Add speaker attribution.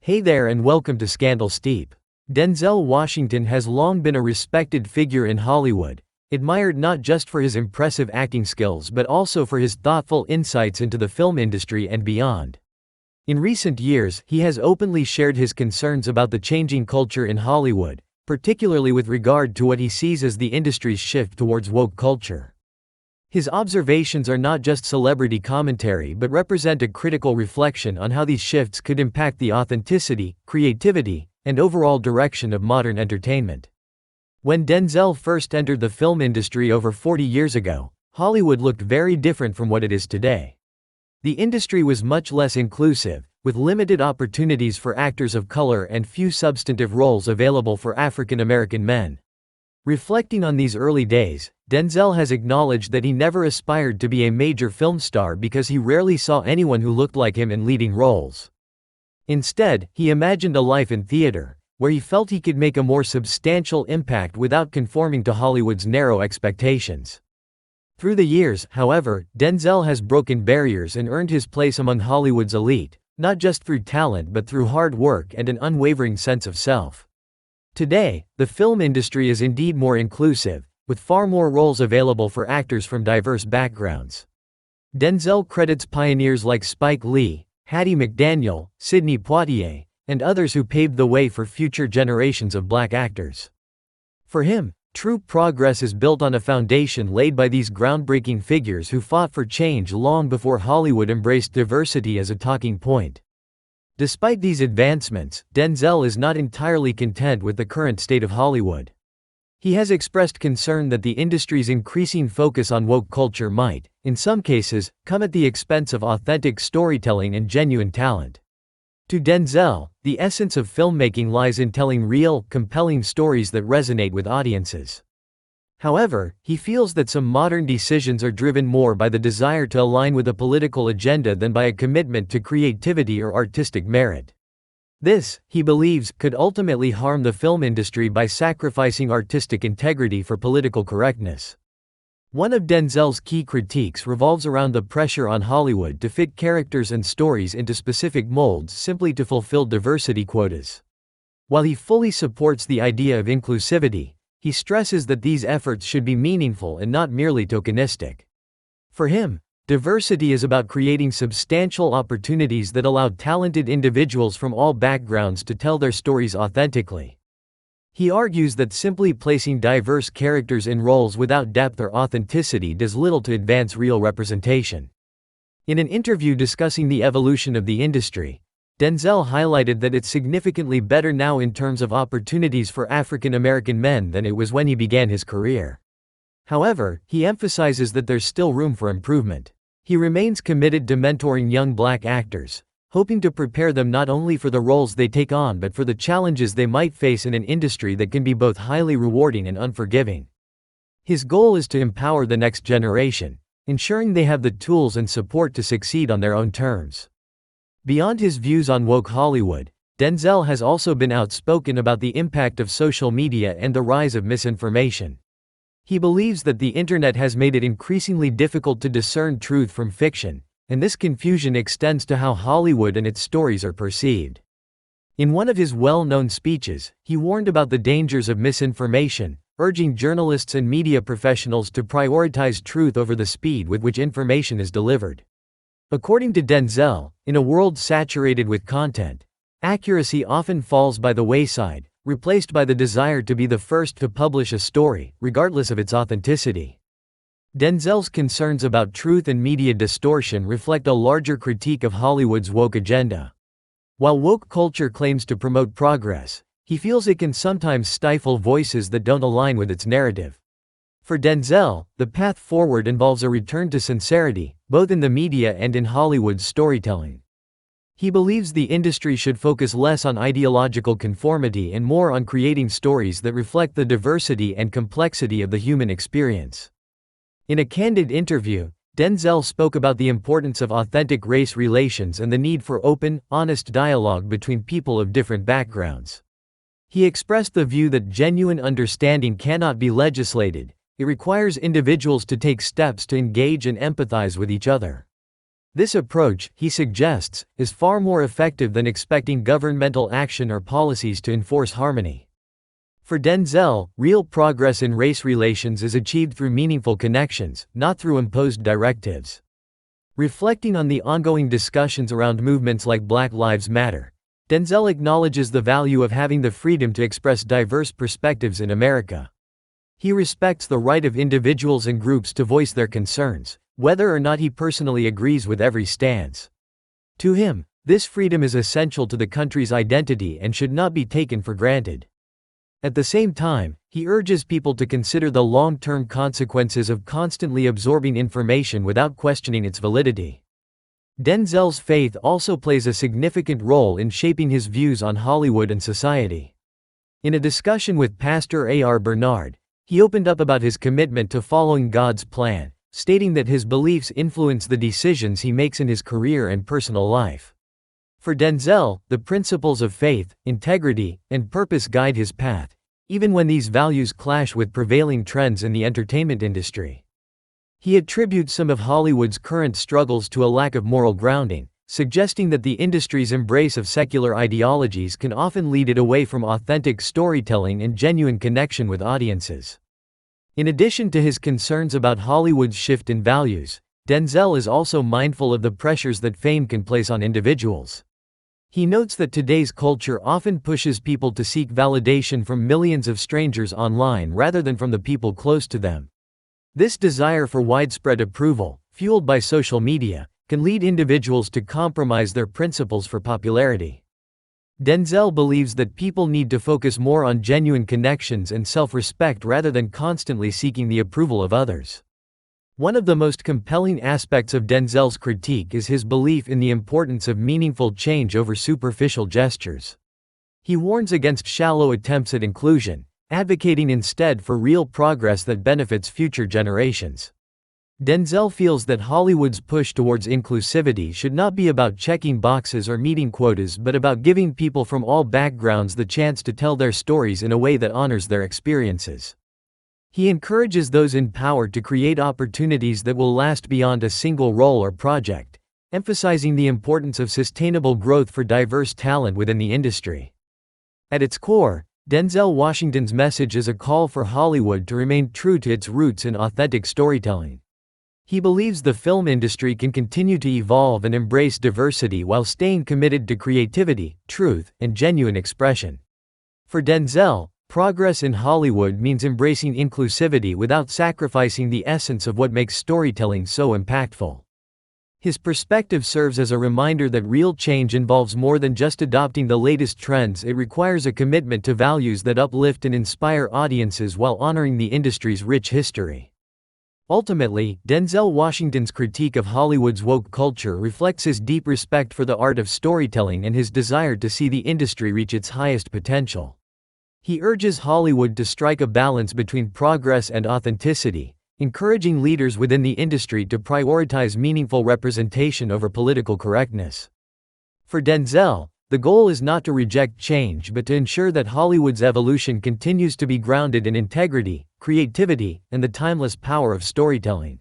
Speaker 1: Hey there and welcome to Scandal Steep. Denzel Washington has long been a respected figure in Hollywood, admired not just for his impressive acting skills but also for his thoughtful insights into the film industry and beyond. In recent years, he has openly shared his concerns about the changing culture in Hollywood, particularly with regard to what he sees as the industry's shift towards woke culture. His observations are not just celebrity commentary but represent a critical reflection on how these shifts could impact the authenticity, creativity, and overall direction of modern entertainment. When Denzel first entered the film industry over 40 years ago, Hollywood looked very different from what it is today. The industry was much less inclusive, with limited opportunities for actors of color and few substantive roles available for African American men. Reflecting on these early days, Denzel has acknowledged that he never aspired to be a major film star because he rarely saw anyone who looked like him in leading roles. Instead, he imagined a life in theater, where he felt he could make a more substantial impact without conforming to Hollywood's narrow expectations. Through the years, however, Denzel has broken barriers and earned his place among Hollywood's elite, not just through talent but through hard work and an unwavering sense of self. Today, the film industry is indeed more inclusive, with far more roles available for actors from diverse backgrounds. Denzel credits pioneers like Spike Lee, Hattie McDaniel, Sidney Poitier, and others who paved the way for future generations of black actors. For him, true progress is built on a foundation laid by these groundbreaking figures who fought for change long before Hollywood embraced diversity as a talking point. Despite these advancements, Denzel is not entirely content with the current state of Hollywood. He has expressed concern that the industry's increasing focus on woke culture might, in some cases, come at the expense of authentic storytelling and genuine talent. To Denzel, the essence of filmmaking lies in telling real, compelling stories that resonate with audiences. However, he feels that some modern decisions are driven more by the desire to align with a political agenda than by a commitment to creativity or artistic merit. This, he believes, could ultimately harm the film industry by sacrificing artistic integrity for political correctness. One of Denzel's key critiques revolves around the pressure on Hollywood to fit characters and stories into specific molds simply to fulfill diversity quotas. While he fully supports the idea of inclusivity, he stresses that these efforts should be meaningful and not merely tokenistic. For him, diversity is about creating substantial opportunities that allow talented individuals from all backgrounds to tell their stories authentically. He argues that simply placing diverse characters in roles without depth or authenticity does little to advance real representation. In an interview discussing the evolution of the industry, Denzel highlighted that it's significantly better now in terms of opportunities for African American men than it was when he began his career. However, he emphasizes that there's still room for improvement. He remains committed to mentoring young black actors, hoping to prepare them not only for the roles they take on but for the challenges they might face in an industry that can be both highly rewarding and unforgiving. His goal is to empower the next generation, ensuring they have the tools and support to succeed on their own terms. Beyond his views on woke Hollywood, Denzel has also been outspoken about the impact of social media and the rise of misinformation. He believes that the internet has made it increasingly difficult to discern truth from fiction, and this confusion extends to how Hollywood and its stories are perceived. In one of his well-known speeches, he warned about the dangers of misinformation, urging journalists and media professionals to prioritize truth over the speed with which information is delivered. According to Denzel, in a world saturated with content, accuracy often falls by the wayside, replaced by the desire to be the first to publish a story, regardless of its authenticity. Denzel's concerns about truth and media distortion reflect a larger critique of Hollywood's woke agenda. While woke culture claims to promote progress, he feels it can sometimes stifle voices that don't align with its narrative. For Denzel, the path forward involves a return to sincerity, both in the media and in Hollywood's storytelling. He believes the industry should focus less on ideological conformity and more on creating stories that reflect the diversity and complexity of the human experience. In a candid interview, Denzel spoke about the importance of authentic race relations and the need for open, honest dialogue between people of different backgrounds. He expressed the view that genuine understanding cannot be legislated. It requires individuals to take steps to engage and empathize with each other. This approach, he suggests, is far more effective than expecting governmental action or policies to enforce harmony. For Denzel, real progress in race relations is achieved through meaningful connections, not through imposed directives. Reflecting on the ongoing discussions around movements like Black Lives Matter, Denzel acknowledges the value of having the freedom to express diverse perspectives in America. He respects the right of individuals and groups to voice their concerns, whether or not he personally agrees with every stance. To him, this freedom is essential to the country's identity and should not be taken for granted. At the same time, he urges people to consider the long-term consequences of constantly absorbing information without questioning its validity. Denzel's faith also plays a significant role in shaping his views on Hollywood and society. In a discussion with Pastor A.R. Bernard, he opened up about his commitment to following God's plan, stating that his beliefs influence the decisions he makes in his career and personal life. For Denzel, the principles of faith, integrity, and purpose guide his path, even when these values clash with prevailing trends in the entertainment industry. He attributes some of Hollywood's current struggles to a lack of moral grounding, suggesting that the industry's embrace of secular ideologies can often lead it away from authentic storytelling and genuine connection with audiences. In addition to his concerns about Hollywood's shift in values, Denzel is also mindful of the pressures that fame can place on individuals. He notes that today's culture often pushes people to seek validation from millions of strangers online rather than from the people close to them. This desire for widespread approval, fueled by social media, can lead individuals to compromise their principles for popularity. Denzel believes that people need to focus more on genuine connections and self-respect rather than constantly seeking the approval of others. One of the most compelling aspects of Denzel's critique is his belief in the importance of meaningful change over superficial gestures. He warns against shallow attempts at inclusion, advocating instead for real progress that benefits future generations. Denzel feels that Hollywood's push towards inclusivity should not be about checking boxes or meeting quotas but about giving people from all backgrounds the chance to tell their stories in a way that honors their experiences. He encourages those in power to create opportunities that will last beyond a single role or project, emphasizing the importance of sustainable growth for diverse talent within the industry. At its core, Denzel Washington's message is a call for Hollywood to remain true to its roots in authentic storytelling. He believes the film industry can continue to evolve and embrace diversity while staying committed to creativity, truth, and genuine expression. For Denzel, progress in Hollywood means embracing inclusivity without sacrificing the essence of what makes storytelling so impactful. His perspective serves as a reminder that real change involves more than just adopting the latest trends. It requires a commitment to values that uplift and inspire audiences while honoring the industry's rich history. Ultimately, Denzel Washington's critique of Hollywood's woke culture reflects his deep respect for the art of storytelling and his desire to see the industry reach its highest potential. He urges Hollywood to strike a balance between progress and authenticity, encouraging leaders within the industry to prioritize meaningful representation over political correctness. For Denzel, the goal is not to reject change but to ensure that Hollywood's evolution continues to be grounded in integrity, creativity, and the timeless power of storytelling.